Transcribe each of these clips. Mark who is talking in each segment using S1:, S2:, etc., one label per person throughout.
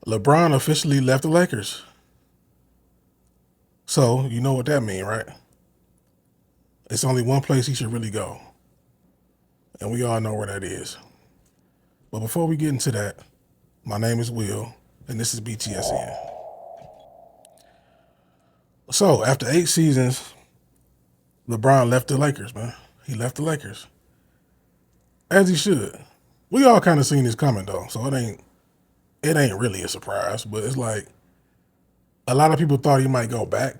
S1: LeBron officially left the Lakers. So, you know what that means, right? It's only one place he should really go. And we all know where that is. But before we get into that, my name is Will, and this is BTSN. So, after 8 seasons, LeBron left the Lakers, man. He left the Lakers. As he should. We all kind of seen this coming, though, so it ain't really a surprise, but it's like a lot of people thought he might go back,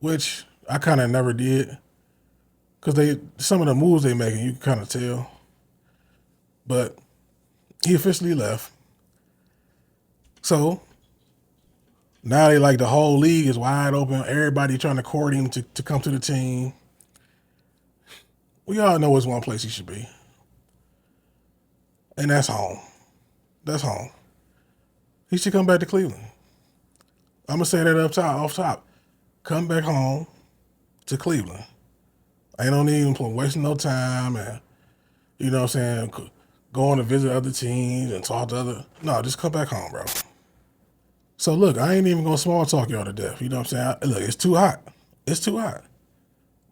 S1: which I kind of never did, because some of the moves they making, you can kind of tell. But he officially left. So now they like the whole league is wide open. Everybody trying to court him to come to the team. We all know it's one place he should be. And that's home. That's home. He should come back to Cleveland. I'm going to say that off top. Come back home to Cleveland. Ain't no need for wasting no time and, you know what I'm saying, going to visit other teams and talk to other. No, just come back home, bro. So look, I ain't even going to small talk y'all to death. You know what I'm saying? Look, it's too hot. It's too hot.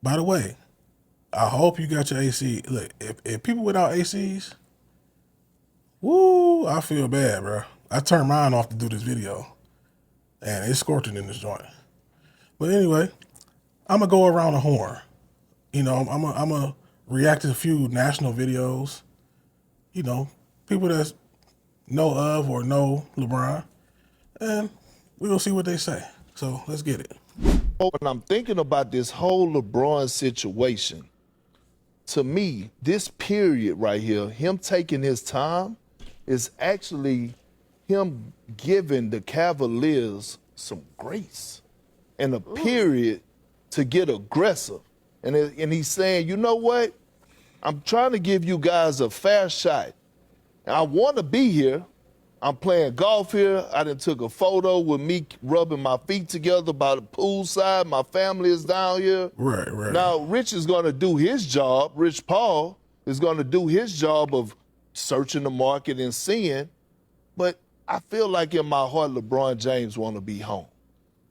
S1: By the way, I hope you got your AC. Look, if people without ACs, woo, I feel bad, bro. I turned mine off to do this video, and it's scorching in this joint. But anyway, I'm going to go around the horn. You know, I'm going to react to a few national videos. You know, people that know of or know LeBron, and we'll see what they say. So let's get it.
S2: When I'm thinking about this whole LeBron situation, to me, this period right here, him taking his time, is actually him giving the Cavaliers some grace and a period to get aggressive. And he's saying, you know what? I'm trying to give you guys a fair shot. I want to be here. I'm playing golf here. I done took a photo with me rubbing my feet together by the poolside. My family is down here.
S1: Right.
S2: Now, Rich is going to do his job. Rich Paul is going to do his job of searching the market and seeing. But I feel like in my heart, LeBron James want to be home.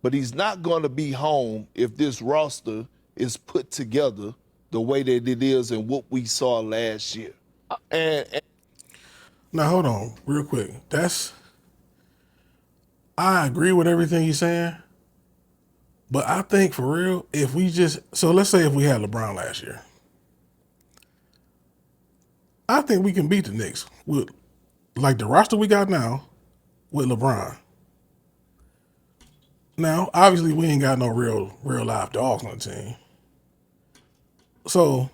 S2: But he's not going to be home if this roster is put together the way that it is and what we saw last year. And
S1: Now, hold on real quick. I agree with everything he's saying, but I think for real, so let's say if we had LeBron last year, I think we can beat the Knicks with like the roster we got now with LeBron. Now, obviously, we ain't got no real live dogs on the team. So,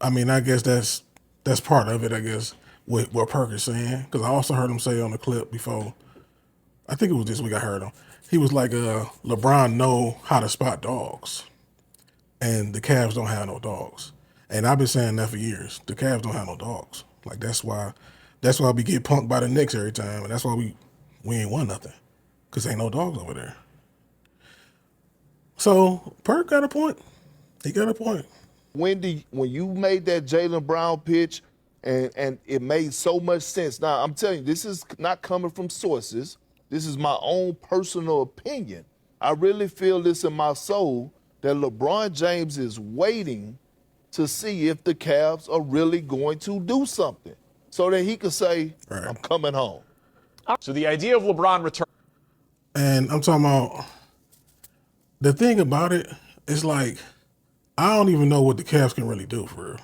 S1: I mean, I guess that's part of it, I guess, what Perkins saying. Because I also heard him say on the clip before, I think it was this week I heard him. He was like, LeBron know how to spot dogs. And the Cavs don't have no dogs. And I've been saying that for years. The Cavs don't have no dogs. Like, that's why we get punked by the Knicks every time. And that's why we ain't won nothing. Because ain't no dogs over there. So, Perk got a point. He got a point.
S2: Wendy, when you made that Jaylen Brown pitch, and it made so much sense. Now, I'm telling you, this is not coming from sources. This is my own personal opinion. I really feel this in my soul that LeBron James is waiting to see if the Cavs are really going to do something so that he could say, right, I'm coming home.
S3: So the idea of LeBron return.
S1: And I'm talking about the thing about it is like, I don't even know what the Cavs can really do for real.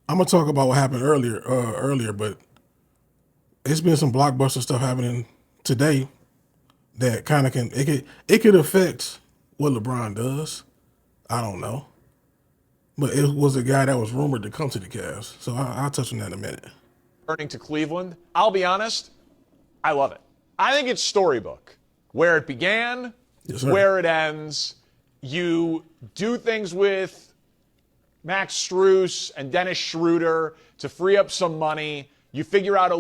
S1: I'm gonna talk about what happened earlier, but it's been some blockbuster stuff happening today that kind of it could affect what LeBron does. I don't know, but it was a guy that was rumored to come to the Cavs, so I'll touch on that in a minute.
S3: Returning to Cleveland, I'll be honest, I love it. I think it's storybook. Where it began,
S1: yes,
S3: where it ends. You do things with Max Strus and Dennis Schroeder to free up some money. You figure out a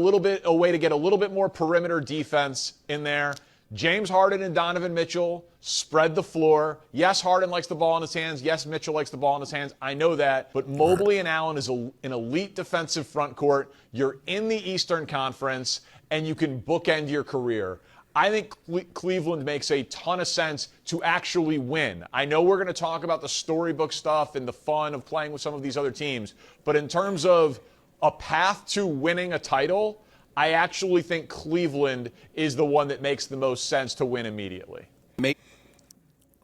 S3: way to get a little bit more perimeter defense in there. James Harden and Donovan Mitchell spread the floor. Yes, Harden likes the ball in his hands. Yes, Mitchell likes the ball in his hands. I know that. But Mobley and Allen is an elite defensive front court. You're in the Eastern Conference, and you can bookend your career. I think Cleveland makes a ton of sense to actually win. I know we're going to talk about the storybook stuff and the fun of playing with some of these other teams, but in terms of a path to winning a title, I actually think Cleveland is the one that makes the most sense to win immediately.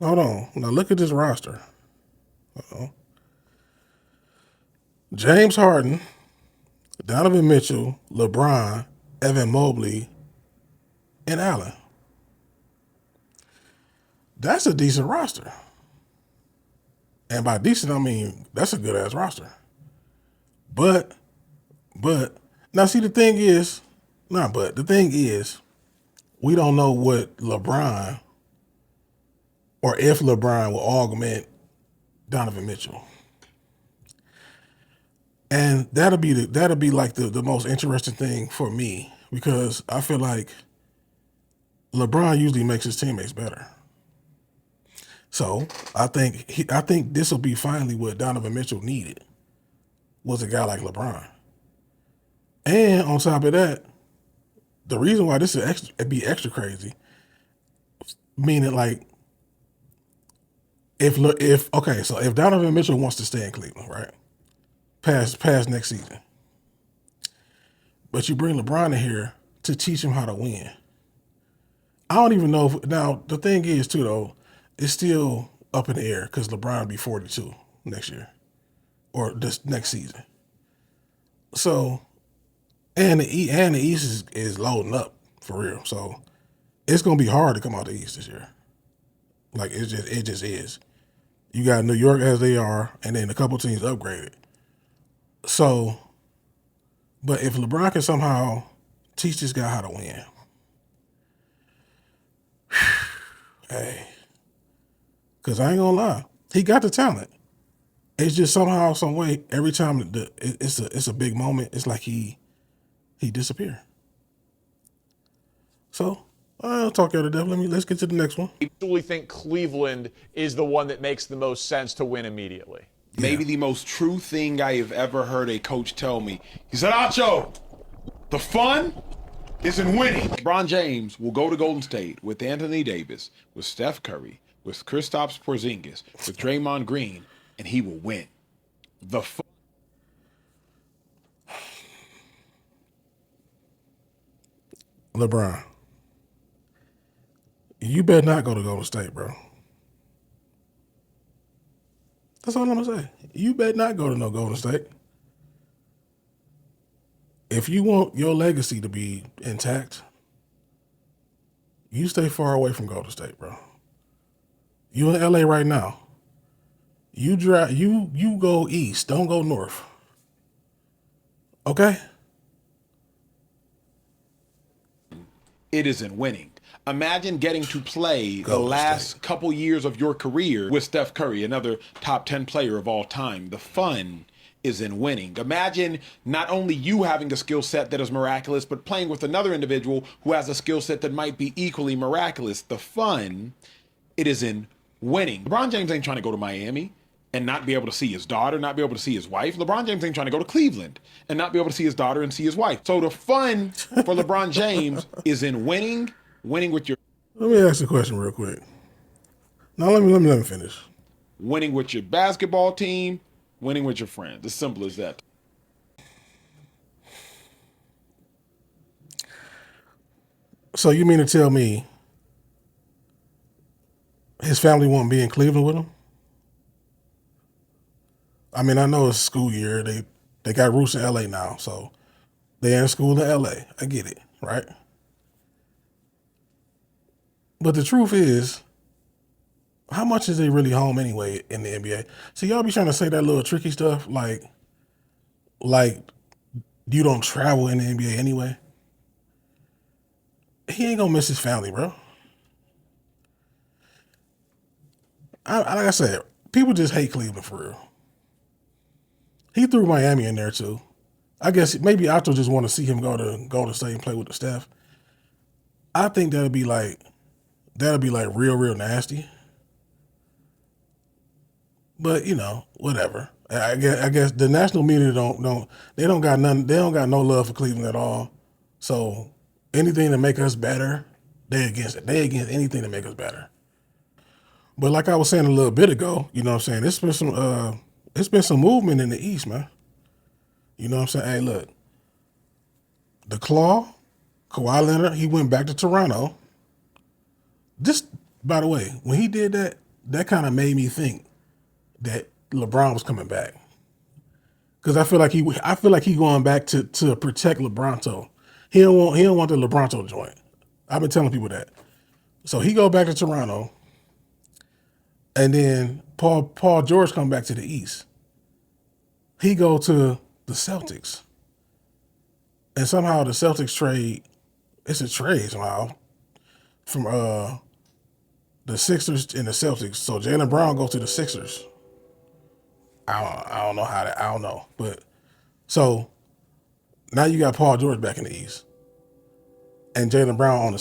S1: Hold on. Now look at this roster. Uh-oh. James Harden, Donovan Mitchell, LeBron, Evan Mobley, and Allen. That's a decent roster. And by decent, I mean that's a good-ass roster. But, now see the thing is, we don't know what LeBron or if LeBron will augment Donovan Mitchell. And that'll be like the most interesting thing for me, because I feel like LeBron usually makes his teammates better. So I think this will be finally what Donovan Mitchell needed, was a guy like LeBron. And on top of that, the reason why this would be extra crazy, meaning like if Donovan Mitchell wants to stay in Cleveland, right, past next season, but you bring LeBron in here to teach him how to win. I don't even know if, now the thing is too though, it's still up in the air because LeBron will be 42 next year or this next season. So, and the East is loading up for real. So it's gonna be hard to come out the East this year. Like it just is. You got New York as they are, and then a couple teams upgraded. So, but if LeBron can somehow teach this guy how to win, hey, because I ain't gonna lie, he got the talent. It's just somehow, some way, every time it's a big moment, it's like he disappeared. So I'll talk you to death. Let's get to the next one.
S3: I actually think Cleveland is the one that makes the most sense to win immediately.
S4: Maybe the most true thing I have ever heard a coach tell me. He said, Acho, the fun is in winning. LeBron James will go to Golden State with Anthony Davis, with Steph Curry, with Kristaps Porzingis, with Draymond Green, and he will win. The fun.
S1: LeBron, you better not go to Golden State, bro. That's all I'm gonna say. You better not go to no Golden State. If you want your legacy to be intact, you stay far away from Golden State, bro. You in LA right now. You go east, don't go north. Okay?
S4: It is in winning. Imagine getting to play the
S1: Golden
S4: last
S1: State.
S4: couple years of your career with Steph Curry, another top 10 player of all time. The fun is in winning. Imagine not only you having a skill set that is miraculous, but playing with another individual who has a skill set that might be equally miraculous. The fun, it is in winning. LeBron James ain't trying to go to Miami and not be able to see his daughter, not be able to see his wife. LeBron James ain't trying to go to Cleveland and not be able to see his daughter and see his wife. So the fun for LeBron James is in winning with your
S1: Let me ask you a question real quick. Now let me finish.
S4: winning with your basketball team, winning with your friends. As simple as that.
S1: So you mean to tell me his family won't be in Cleveland with him? I mean, I know it's school year. They got roots in LA now, so they're in school in LA. I get it, right? But the truth is, how much is they really home anyway in the NBA? So y'all be trying to say that little tricky stuff like you don't travel in the NBA anyway. He ain't gonna miss his family, bro. Like I said, people just hate Cleveland for real. He threw Miami in there too. I guess maybe Otto just want to see him go to Golden State and play with the staff. I think that'll be like real nasty. But whatever. I guess the national media don't got none. They don't got no love for Cleveland at all. So anything to make us better, they against it. They against anything to make us better. But like I was saying a little bit ago, you know what I'm saying? It's been some movement in the East, man. You know what I'm saying? Hey, look, the Claw, Kawhi Leonard, he went back to Toronto. Just by the way, when he did that, that kind of made me think that LeBron was coming back, because I feel like he going back to protect LeBronto. He don't want the LeBronto joint. I've been telling people that. So he go back to Toronto, and then Paul George come back to the East. He go to the Celtics, and somehow the Celtics trade. It's a trade somehow from the Sixers and the Celtics. So Jaylen Brown goes to the Sixers. I don't know how that. I don't know, but so now you got Paul George back in the East, and Jaylen Brown on the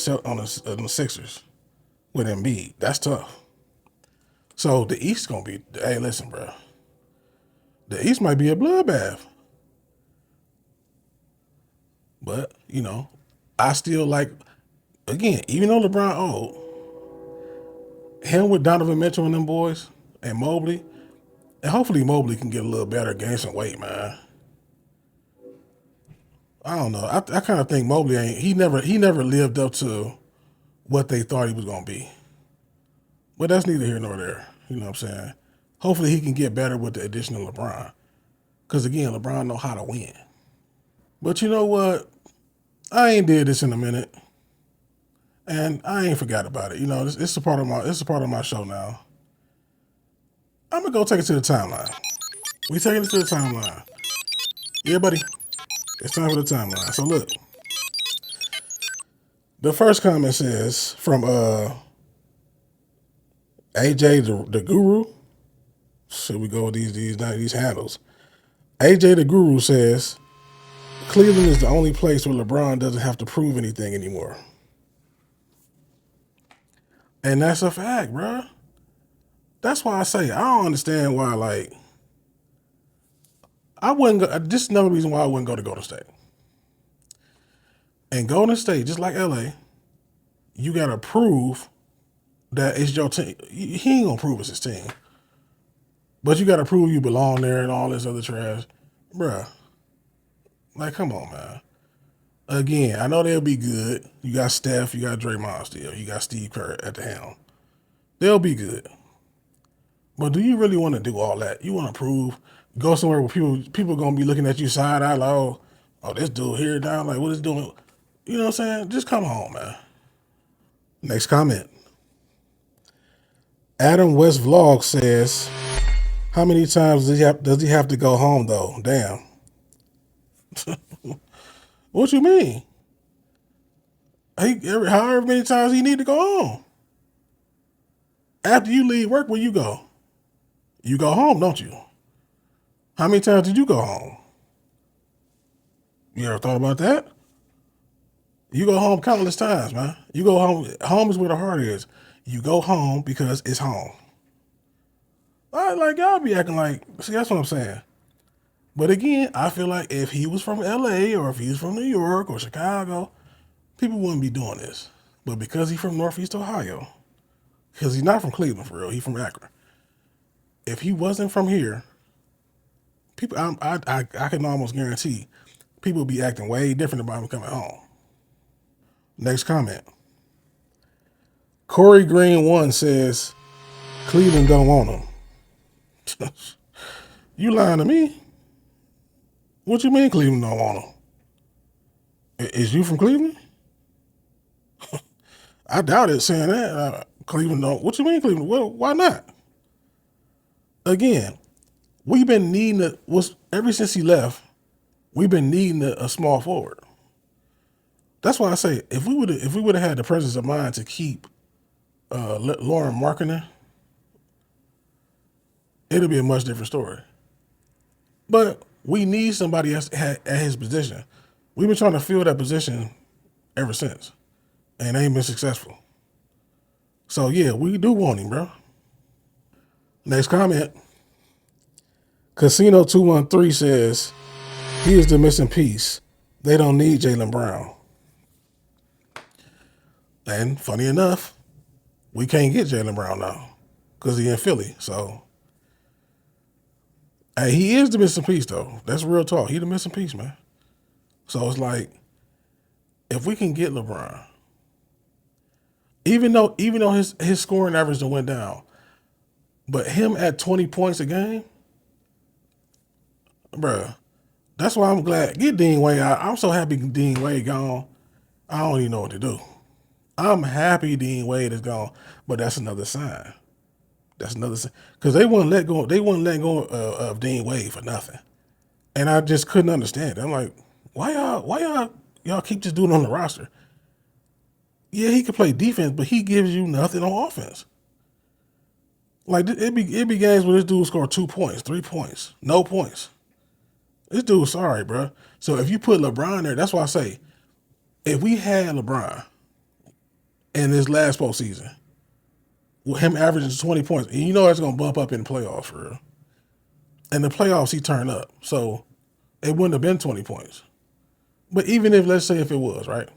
S1: Sixers with Embiid. That's tough. So the East gonna be. Hey, listen, bro. The East might be a bloodbath, but I still like. Again, even though LeBron old, him with Donovan Mitchell and them boys and Mobley. And hopefully Mobley can get a little better, gain some weight, man. I don't know. I kind of think Mobley he never lived up to what they thought he was gonna be. But that's neither here nor there. You know what I'm saying? Hopefully he can get better with the addition of LeBron. Because again, LeBron know how to win. But you know what? I ain't did this in a minute. And I ain't forgot about it. It's a part of my show now. I'm gonna go take it to the timeline. We taking it to the timeline. Yeah, buddy. It's time for the timeline. So look. The first comment says from AJ the Guru. Should we go with these handles? AJ the Guru says Cleveland is the only place where LeBron doesn't have to prove anything anymore. And that's a fact, bruh. That's why I say I don't understand why, I wouldn't go. This is another reason why I wouldn't go to Golden State. And Golden State, just like LA, you got to prove that it's your team. He ain't going to prove it's his team. But you got to prove you belong there and all this other trash. Bruh. Come on, man. Again, I know they'll be good. You got Steph, you got Draymond still. You got Steve Kerr at the helm. They'll be good. But do you really want to do all that? You want to prove, go somewhere where people going to be looking at you side eye like, oh, this dude here down, like, what is doing? You know what I'm saying? Just come home, man. Next comment. Adam West Vlog says, how many times does he have to go home, though? Damn. What you mean? However many times he need to go home. After you leave work, where you go? You go home, don't you? How many times did you go home? You ever thought about that? You go home countless times, man. You go home. Home is where the heart is. You go home because it's home. Y'all be acting like, see, that's what I'm saying. But again, I feel like if he was from LA or if he was from New York or Chicago, people wouldn't be doing this. But because he's from Northeast Ohio, because he's not from Cleveland for real, he's from Akron. If he wasn't from here, people, I can almost guarantee people would be acting way different about him coming home. Next comment. Corey Green 1 says, Cleveland don't want him. You lying to me? What you mean Cleveland don't want him? Is you from Cleveland? I doubt it saying that. Cleveland don't. What you mean Cleveland? Well, why not? Again, we've been needing ever since he left, we've been needing a small forward. That's why I say if we would have had the presence of mind to keep Lauren Markkinen, it'll be a much different story. But we need somebody else at his position. We've been trying to fill that position ever since. and ain't been successful. So yeah, we do want him, bro. Next comment. Casino 213 says he is the missing piece. They don't need Jaylen Brown. And funny enough, we can't get Jaylen Brown now because he in Philly. So hey, he is the missing piece though. That's real talk. He the missing piece, man. So it's like, if we can get LeBron, even though his scoring average went down, but him at 20 points a game, bruh, that's why I'm glad. Get Dean Wade out. I'm so happy Dean Wade gone. I don't even know what to do. I'm happy Dean Wade is gone, but that's another sign. That's another sign. Because they wouldn't let go. They wouldn't let go of Dean Wade for nothing. And I just couldn't understand it. I'm like, why y'all keep this dude on the roster? Yeah, he can play defense, but he gives you nothing on offense. Like it be games where this dude scored 2 points, 3 points, no points. This dude, sorry, bro. So if you put LeBron there, that's why I say, if we had LeBron in this last postseason, with him averaging 20 points, and you know that's gonna bump up in the playoffs for real. In the playoffs, he turned up, so it wouldn't have been 20 points. But even if, let's say if it was, right?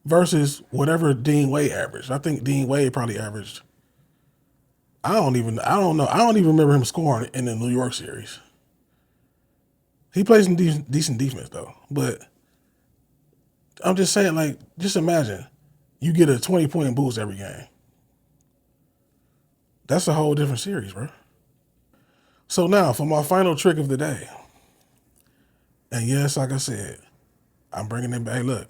S1: Versus whatever Dean Wade averaged. I think Dean Wade probably averaged, I don't even remember him scoring in the New York series. He plays some decent defense though. But I'm just saying, like, just imagine you get a 20-point boost every game. That's a whole different series, bro. So now for my final trick of the day. And yes, like I said, I'm bringing it back. Hey, look,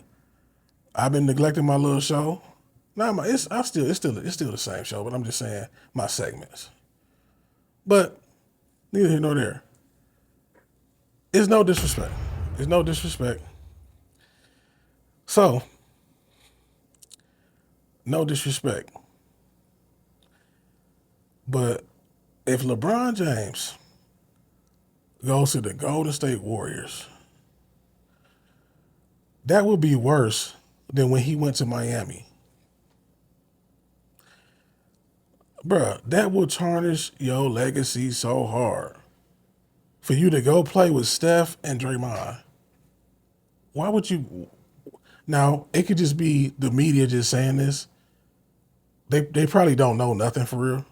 S1: I've been neglecting my little show. It's still the same show, but I'm just saying my segments. But neither here nor there. It's no disrespect. It's no disrespect. So, no disrespect. But if LeBron James goes to the Golden State Warriors, that would be worse than when he went to Miami. Bruh, that will tarnish your legacy so hard. For you to go play with Steph and Draymond. Why would you? Now, it could just be the media just saying this. They probably don't know nothing for real.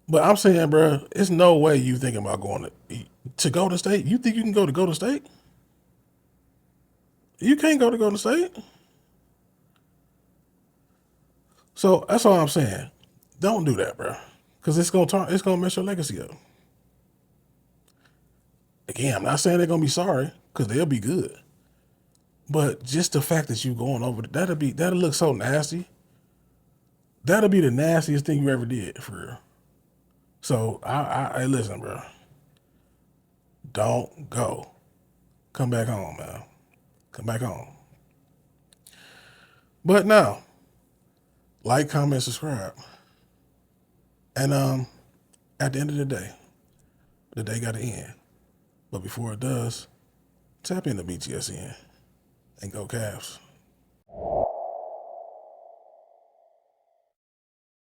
S1: But I'm saying, bruh, it's no way you thinking about going to Golden State. You think you can go to Golden State? You can't go to Golden State. So that's all I'm saying. Don't do that, bro, because it's gonna mess your legacy up. Again, I'm not saying they're gonna be sorry, because they'll be good. But just the fact that you going over, that'll look so nasty. That'll be the nastiest thing you ever did, for real. So I listen, bro. Don't go. Come back home, man. Come back home. But now, like, comment, subscribe. And at the end of the day got to end. But before it does, tap into BTSN and go Cavs.